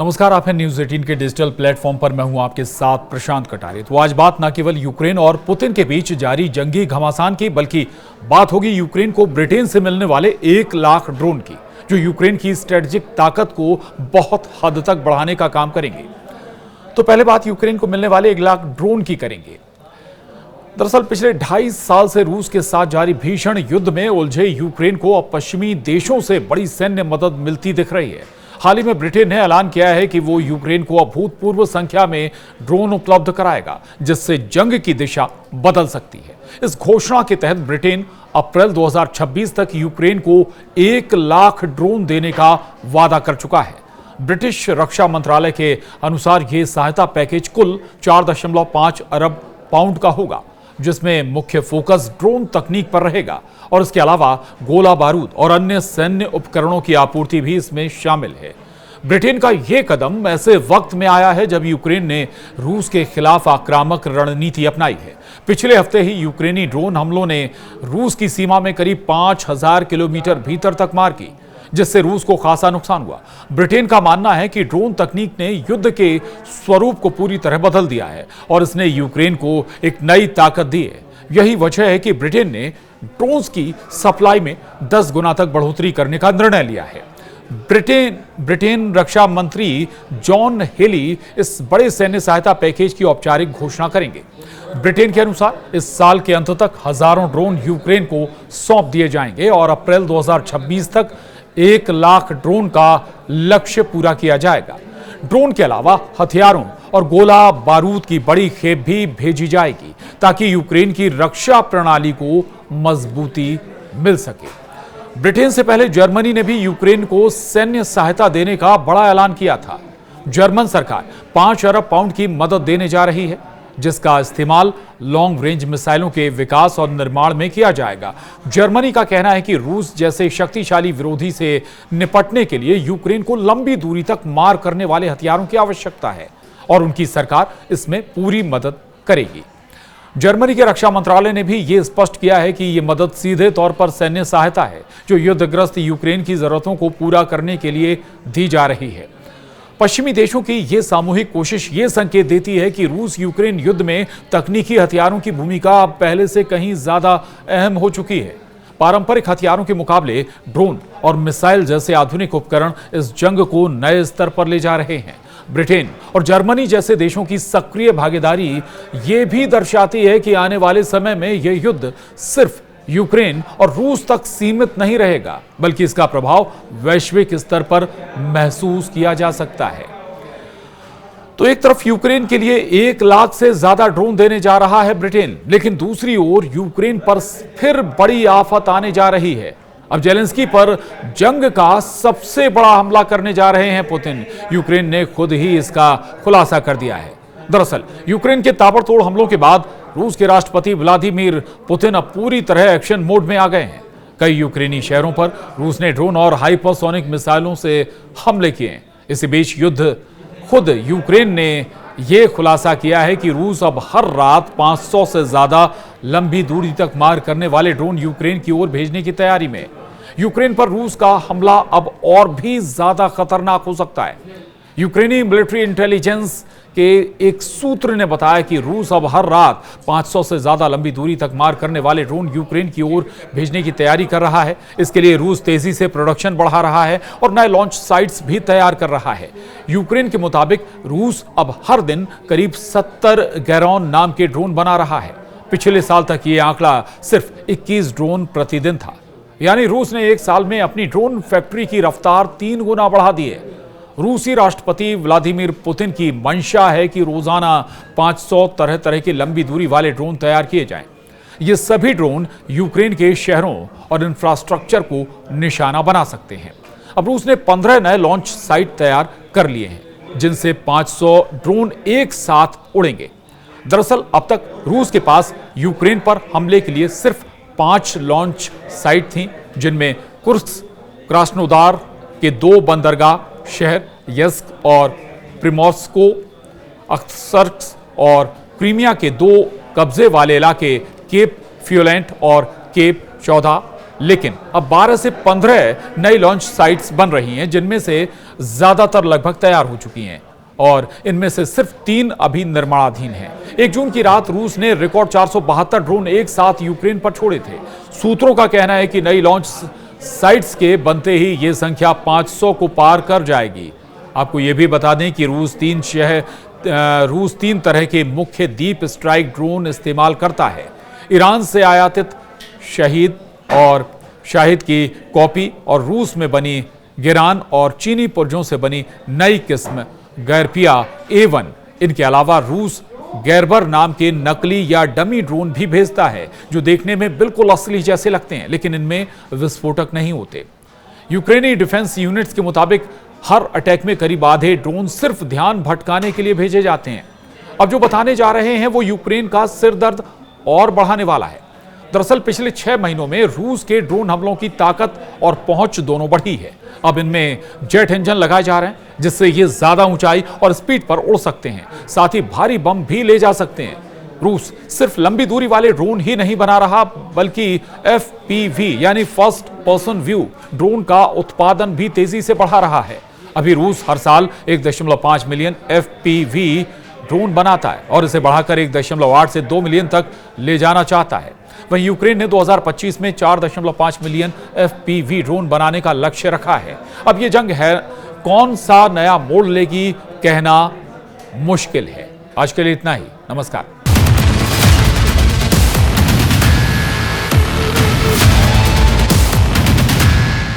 नमस्कार, आप हैं न्यूज 18 के डिजिटल प्लेटफॉर्म पर। मैं हूं आपके साथ प्रशांत कटारे। तो आज बात न केवल यूक्रेन और पुतिन के बीच जारी जंगी घमासान की, बल्कि बात होगी यूक्रेन को ब्रिटेन से मिलने वाले 1 लाख ड्रोन की, जो यूक्रेन की स्ट्रेटेजिक ताकत को बहुत हद तक बढ़ाने का काम करेंगे। तो पहले बात यूक्रेन को मिलने वाले 1 लाख ड्रोन की करेंगे। दरअसल पिछले 2.5 साल से रूस के साथ जारी भीषण युद्ध में उलझे यूक्रेन को अब पश्चिमी देशों से बड़ी सैन्य मदद मिलती दिख रही है। हाल ही में ब्रिटेन ने ऐलान किया है कि वो यूक्रेन को अभूतपूर्व संख्या में ड्रोन उपलब्ध कराएगा, जिससे जंग की दिशा बदल सकती है। इस घोषणा के तहत ब्रिटेन अप्रैल 2026 तक यूक्रेन को 1 लाख ड्रोन देने का वादा कर चुका है। ब्रिटिश रक्षा मंत्रालय के अनुसार यह सहायता पैकेज कुल 4.5 अरब पाउंड का होगा, जिसमें मुख्य फोकस ड्रोन तकनीक पर रहेगा और इसके अलावा गोला बारूद और अन्य सैन्य उपकरणों की आपूर्ति भी इसमें शामिल है। ब्रिटेन का यह कदम ऐसे वक्त में आया है जब यूक्रेन ने रूस के खिलाफ आक्रामक रणनीति अपनाई है। पिछले हफ्ते ही यूक्रेनी ड्रोन हमलों ने रूस की सीमा में करीब 5000 किलोमीटर भीतर तक मार की, जिससे रूस को खासा नुकसान हुआ। ब्रिटेन का मानना है कि ड्रोन तकनीक ने युद्ध के स्वरूप को पूरी तरह बदल दिया है और इसने यूक्रेन को एक नई ताकत दी है। यही वजह है कि ब्रिटेन ने ड्रोन्स की सप्लाई में 10 गुना तक बढ़ोतरी करने का निर्णय लिया है। ब्रिटेन रक्षा मंत्री जॉन हेली इस बड़े सैन्य सहायता पैकेज की औपचारिक घोषणा करेंगे। ब्रिटेन के अनुसार इस साल के अंत तक हजारों ड्रोन यूक्रेन को सौंप दिए जाएंगे और अप्रैल 2026 तक 1 लाख ड्रोन का लक्ष्य पूरा किया जाएगा। ड्रोन के अलावा हथियारों और गोला बारूद की बड़ी खेप भी भेजी जाएगी, ताकि यूक्रेन की रक्षा प्रणाली को मजबूती मिल सके। ब्रिटेन से पहले जर्मनी ने भी यूक्रेन को सैन्य सहायता देने का बड़ा ऐलान किया था। जर्मन सरकार 5 अरब पाउंड की मदद देने जा रही है, जिसका इस्तेमाल लॉन्ग रेंज मिसाइलों के विकास और निर्माण में किया जाएगा। जर्मनी का कहना है कि रूस जैसे शक्तिशाली विरोधी से निपटने के लिए यूक्रेन को लंबी दूरी तक मार करने वाले हथियारों की आवश्यकता है और उनकी सरकार इसमें पूरी मदद करेगी। जर्मनी के रक्षा मंत्रालय ने भी यह स्पष्ट किया है कि यह मदद सीधे तौर पर सैन्य सहायता है, जो युद्धग्रस्त यूक्रेन की जरूरतों को पूरा करने के लिए दी जा रही है। पश्चिमी देशों की यह सामूहिक कोशिश यह संकेत देती है कि रूस यूक्रेन युद्ध में तकनीकी हथियारों की भूमिका अब पहले से कहीं ज्यादा अहम हो चुकी है। पारंपरिक हथियारों के मुकाबले ड्रोन और मिसाइल जैसे आधुनिक उपकरण इस जंग को नए स्तर पर ले जा रहे हैं। ब्रिटेन और जर्मनी जैसे देशों की सक्रिय भागीदारी ये भी दर्शाती है कि आने वाले समय में यह युद्ध सिर्फ यूक्रेन और रूस तक सीमित नहीं रहेगा, बल्कि इसका प्रभाव वैश्विक स्तर पर महसूस किया जा सकता है। तो एक तरफ यूक्रेन के लिए 1 लाख से ज्यादा ड्रोन देने जा रहा है ब्रिटेन, लेकिन दूसरी ओर यूक्रेन पर फिर बड़ी आफत आने जा रही है। अब जेलेंस्की पर जंग का सबसे बड़ा हमला करने जा रहे हैं पुतिन। यूक्रेन ने खुद ही इसका खुलासा कर दिया है। दरअसल यूक्रेन के ताबड़तोड़ हमलों के बाद रूस के राष्ट्रपति व्लादिमीर पुतिन अब पूरी तरह एक्शन मोड में आ गए हैं। कई यूक्रेनी शहरों पर रूस ने ड्रोन और हाइपरसोनिक मिसाइलों से हमले किए हैं। इसी बीच खुद यूक्रेन ने यह खुलासा किया है कि रूस अब हर रात 500 से ज्यादा लंबी दूरी तक मार करने वाले ड्रोन यूक्रेन की ओर भेजने की तैयारी में। यूक्रेन पर रूस का हमला अब और भी ज्यादा खतरनाक हो सकता है। यूक्रेनी मिलिट्री इंटेलिजेंस के एक सूत्र ने बताया कि रूस अब हर रात 500 से ज्यादा लंबी दूरी तक मार करने वाले ड्रोन यूक्रेन की ओर भेजने की तैयारी कर रहा है। इसके लिए रूस तेजी से प्रोडक्शन बढ़ा रहा है और नए लॉन्च साइट्स भी तैयार कर रहा है। यूक्रेन के मुताबिक रूस अब हर दिन करीब 70 गैरॉन नाम के ड्रोन बना रहा है। पिछले साल तक ये आंकड़ा सिर्फ 21 ड्रोन प्रतिदिन था। यानी रूस ने 1 साल में अपनी ड्रोन फैक्ट्री की रफ्तार 3 गुना बढ़ा दी है। रूसी राष्ट्रपति व्लादिमीर पुतिन की मंशा है कि रोजाना 500 तरह तरह की लंबी दूरी वाले ड्रोन तैयार किए जाएं। ये सभी ड्रोन यूक्रेन के शहरों और इंफ्रास्ट्रक्चर को निशाना बना सकते हैं। अब रूस ने 15 नए लॉन्च साइट तैयार कर लिए हैं, जिनसे 500 ड्रोन एक साथ उड़ेंगे। दरअसल अब तक रूस के पास यूक्रेन पर हमले के लिए सिर्फ 5 लॉन्च साइट थी, जिनमें कुर्स्क, क्रास्नोदार के 2 बंदरगाह शहर यस्क और प्रिमोर्स्को, अख्तर्स्क और क्रीमिया के 2 कब्जे वाले इलाके केप फ्यूलेंट और केप चौधा, लेकिन अब 12 से 15 नई लॉन्च साइट्स बन रही हैं, जिनमें से ज्यादातर लगभग तैयार हो चुकी हैं और इनमें से सिर्फ 3 अभी निर्माणाधीन हैं। 1 जून की रात रूस ने रिकॉर्ड 472 ड्रोन एक साथ यूक्रेन पर छोड़े थे। सूत्रों का कहना है कि नई लॉन्च साइट्स के बनते ही यह संख्या 500 को पार कर जाएगी। आपको यह भी बता दें कि रूस 3 तरह के मुख्य डीप स्ट्राइक ड्रोन इस्तेमाल करता है। ईरान से आयातित शाहिद की कॉपी और रूस में बनी गिरान और चीनी पुर्जों से बनी नई किस्म गैरपिया A1। इनके अलावा रूस गैरबर नाम के नकली या डमी ड्रोन भी भेजता है, जो देखने में बिल्कुल असली जैसे लगते हैं, लेकिन इनमें विस्फोटक नहीं होते। यूक्रेनी डिफेंस यूनिट्स के मुताबिक हर अटैक में करीब आधे ड्रोन सिर्फ ध्यान भटकाने के लिए भेजे जाते हैं। अब जो बताने जा रहे हैं वो यूक्रेन का सिरदर्द और बढ़ाने वाला है। दरअसल पिछले 6 महीनों में रूस के ड्रोन हमलों की ताकत और पहुंच दोनों बढ़ी है। अब इनमें जेट इंजन लगाए जा रहे हैं, जिससे ये ज्यादा ऊंचाई और स्पीड पर उड़ सकते हैं। साथ ही भारी बम भी ले जा सकते हैं। रूस सिर्फ लंबी दूरी वाले ड्रोन ही नहीं बना रहा, बल्कि FPV यानी फर्स्ट पर्सन व्यू ड्रोन का उत्पादन भी तेजी से बढ़ा रहा है। अभी रूस हर साल 1.5 मिलियन FPV ड्रोन बनाता है और इसे बढ़ाकर 1.8 से 2 मिलियन तक ले जाना चाहता है। वहीं यूक्रेन ने 2025 में 4.5 मिलियन FPV ड्रोन बनाने का लक्ष्य रखा है। अब ये जंग है कौन सा नया मोड़ लेगी, कहना मुश्किल है। आज के लिए इतना ही। नमस्कार।